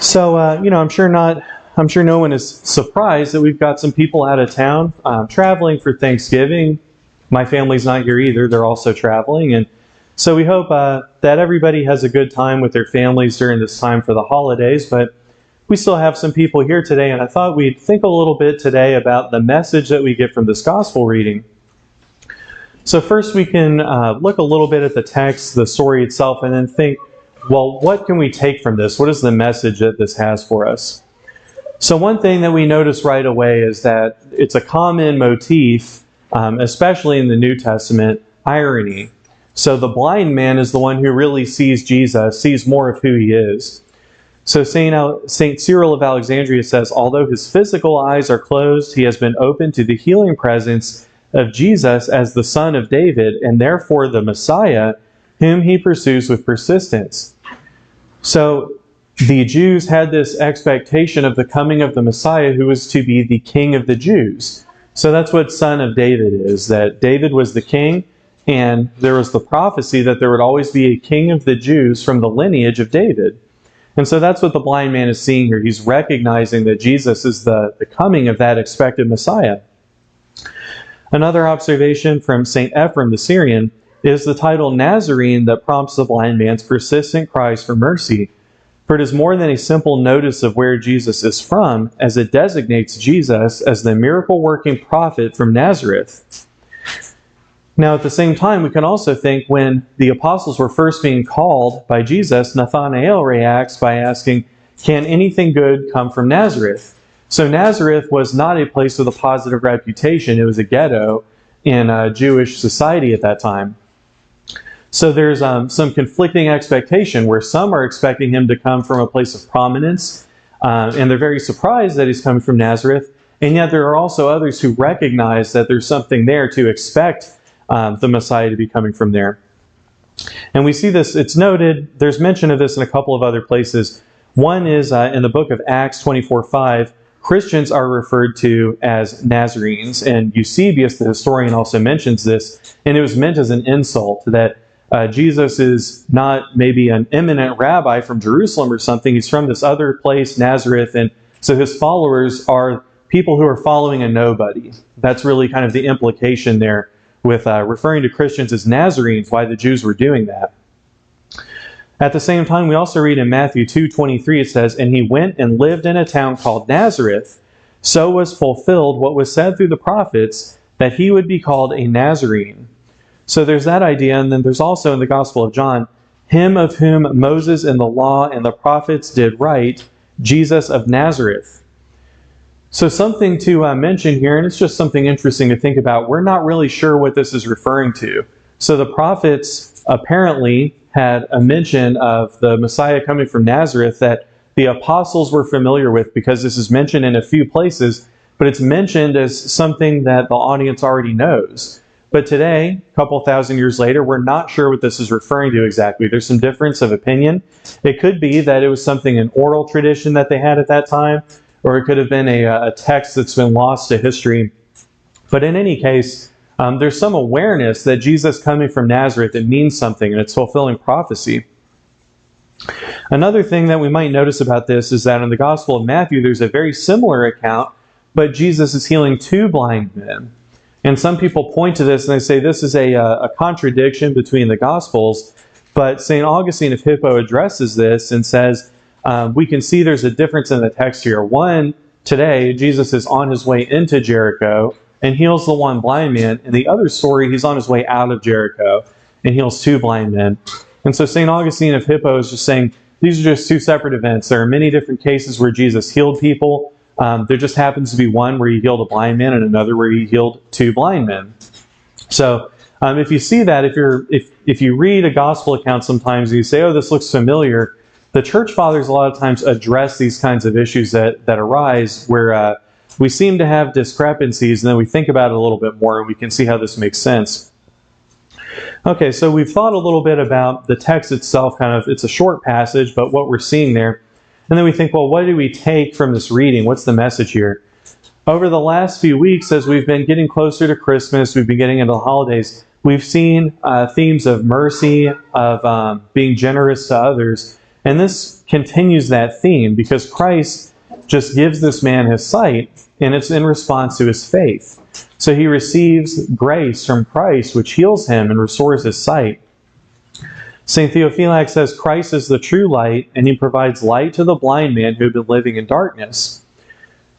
So, I'm sure no one is surprised that we've got some people out of town traveling for Thanksgiving. My family's not here either. They're also traveling. And so we hope that everybody has a good time with their families during this time for the holidays. But we still have some people here today. And I thought we'd think a little bit today about the message that we get from this gospel reading. So first we can look a little bit at the text, the story itself, and then think, well, what can we take from this? What is the message that this has for us? So one thing that we notice right away is that it's a common motif, especially in the New Testament, irony. So the blind man is the one who really sees Jesus, sees more of who he is. So Saint Cyril of Alexandria says, although his physical eyes are closed, he has been open to the healing presence of Jesus as the Son of David, and therefore the Messiah, whom he pursues with persistence. So the Jews had this expectation of the coming of the Messiah who was to be the King of the Jews. So that's what Son of David is, that David was the king, and there was the prophecy that there would always be a King of the Jews from the lineage of David. And so that's what the blind man is seeing here. He's recognizing that Jesus is the coming of that expected Messiah. Another observation from St. Ephrem the Syrian is the title Nazarene that prompts the blind man's persistent cries for mercy. For it is more than a simple notice of where Jesus is from, as it designates Jesus as the miracle-working prophet from Nazareth. Now, at the same time, we can also think when the apostles were first being called by Jesus, Nathanael reacts by asking, "Can anything good come from Nazareth?" So Nazareth was not a place with a positive reputation. It was a ghetto in Jewish society at that time. So there's some conflicting expectation where some are expecting him to come from a place of prominence, and they're very surprised that he's coming from Nazareth, and yet there are also others who recognize that there's something there to expect the Messiah to be coming from there. And we see this, it's noted, there's mention of this in a couple of other places. One is in the book of Acts 24:5, Christians are referred to as Nazarenes, and Eusebius, the historian, also mentions this, and it was meant as an insult that Jesus is not maybe an eminent rabbi from Jerusalem or something. He's from this other place, Nazareth, and so his followers are people who are following a nobody. That's really kind of the implication there with referring to Christians as Nazarenes, why the Jews were doing that. At the same time, we also read in Matthew 2:23, it says, "And he went and lived in a town called Nazareth. So was fulfilled what was said through the prophets, that he would be called a Nazarene." So there's that idea, and then there's also in the Gospel of John, "Him of whom Moses and the law and the prophets did write, Jesus of Nazareth." So something to mention here, and it's just something interesting to think about, we're not really sure what this is referring to. So the prophets apparently had a mention of the Messiah coming from Nazareth that the apostles were familiar with, because this is mentioned in a few places, but it's mentioned as something that the audience already knows. But today, a couple thousand years later, we're not sure what this is referring to exactly. There's some difference of opinion. It could be that it was something, an oral tradition that they had at that time, or it could have been a text that's been lost to history. But in any case, there's some awareness that Jesus coming from Nazareth, it means something, and it's fulfilling prophecy. Another thing that we might notice about this is that in the Gospel of Matthew, there's a very similar account, but Jesus is healing two blind men. And some people point to this and they say this is a contradiction between the Gospels, but St. Augustine of Hippo addresses this and says, we can see there's a difference in the text here. One, today, Jesus is on his way into Jericho and heals the one blind man. In the other story, he's on his way out of Jericho and heals two blind men. And so St. Augustine of Hippo is just saying, these are just two separate events. There are many different cases where Jesus healed people. There just happens to be one where he healed a blind man and another where he healed two blind men. So if you see that, if you read a gospel account sometimes and you say, oh, this looks familiar, the church fathers a lot of times address these kinds of issues that arise where we seem to have discrepancies, and then we think about it a little bit more and we can see how this makes sense. Okay, so we've thought a little bit about the text itself, it's a short passage, but what we're seeing there. And then we think, well, what do we take from this reading? What's the message here? Over the last few weeks, as we've been getting closer to Christmas, we've been getting into the holidays, we've seen themes of mercy, of being generous to others, and this continues that theme because Christ just gives this man his sight, and it's in response to his faith. So he receives grace from Christ, which heals him and restores his sight. St. Theophylact says, Christ is the true light, and he provides light to the blind man who had been living in darkness.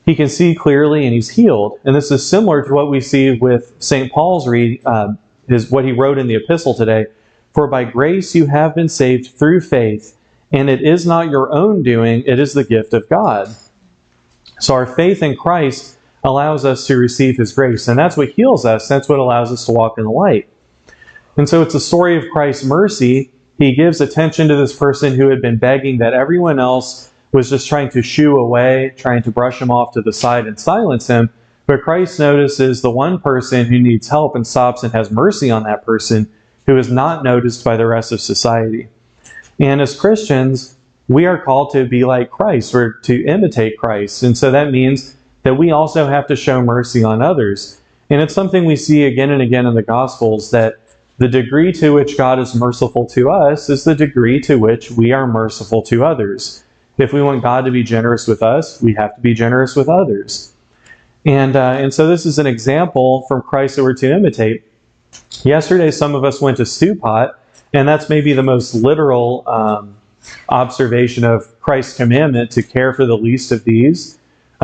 He can see clearly and he's healed. And this is similar to what we see with St. Paul's what he wrote in the epistle today. For by grace you have been saved through faith, and it is not your own doing, it is the gift of God. So our faith in Christ allows us to receive his grace, and that's what heals us. That's what allows us to walk in the light. And so it's a story of Christ's mercy. He gives attention to this person who had been begging that everyone else was just trying to shoo away, trying to brush him off to the side and silence him. But Christ notices the one person who needs help and stops and has mercy on that person who is not noticed by the rest of society. And as Christians, we are called to be like Christ, or to imitate Christ. And so that means that we also have to show mercy on others. And it's something we see again and again in the Gospels, that the degree to which God is merciful to us is the degree to which we are merciful to others. If we want God to be generous with us, we have to be generous with others. And so this is an example from Christ that we're to imitate. Yesterday, some of us went to Stew Pot, and that's maybe the most literal observation of Christ's commandment to care for the least of these,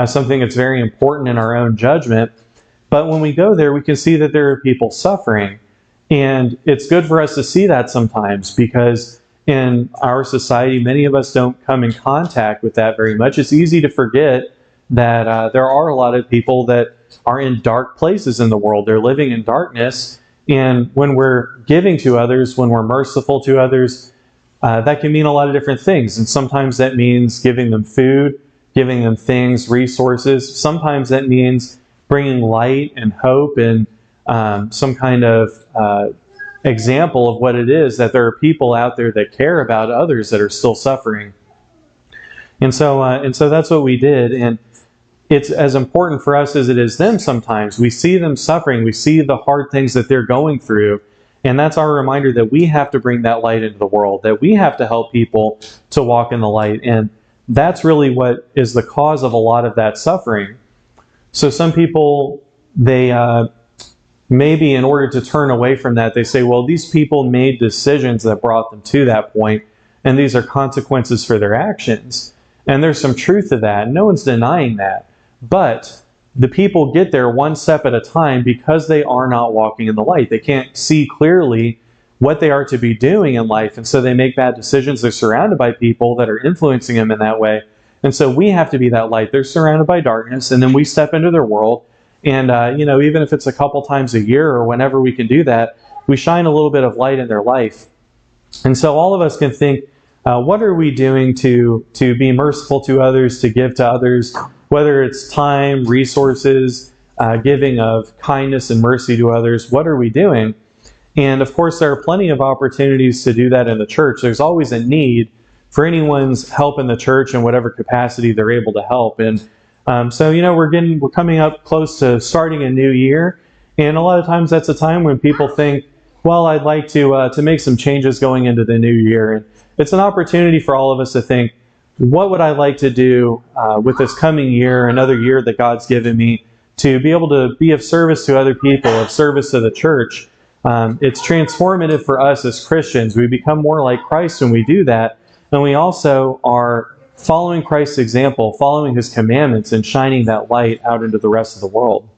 something that's very important in our own judgment. But when we go there, we can see that there are people suffering. And it's good for us to see that sometimes, because in our society, many of us don't come in contact with that very much. It's easy to forget that there are a lot of people that are in dark places in the world. They're living in darkness. And when we're giving to others, when we're merciful to others, that can mean a lot of different things. And sometimes that means giving them food, giving them things, resources. Sometimes that means bringing light and hope and some kind of example of what it is that there are people out there that care about others that are still suffering. And so that's what we did. And it's as important for us as it is them sometimes. We see them suffering. We see the hard things that they're going through. And that's our reminder that we have to bring that light into the world, that we have to help people to walk in the light. And that's really what is the cause of a lot of that suffering. So some people, they maybe in order to turn away from that, they say, well, these people made decisions that brought them to that point, and these are consequences for their actions. And there's some truth to that. No one's denying that. But the people get there one step at a time because they are not walking in the light. They can't see clearly what they are to be doing in life, and so they make bad decisions. They're surrounded by people that are influencing them in that way. And so we have to be that light. They're surrounded by darkness, and then we step into their world. And, even if it's a couple times a year or whenever we can do that, we shine a little bit of light in their life. And so all of us can think, what are we doing to be merciful to others, to give to others, whether it's time, resources, giving of kindness and mercy to others, what are we doing? And of course, there are plenty of opportunities to do that in the church. There's always a need for anyone's help in the church in whatever capacity they're able to help. And we're coming up close to starting a new year, and a lot of times that's a time when people think, well, I'd like to make some changes going into the new year. And it's an opportunity for all of us to think, what would I like to do with this coming year, another year that God's given me, to be able to be of service to other people, of service to the church. It's transformative for us as Christians. We become more like Christ when we do that, and we also are following Christ's example, following his commandments, and shining that light out into the rest of the world.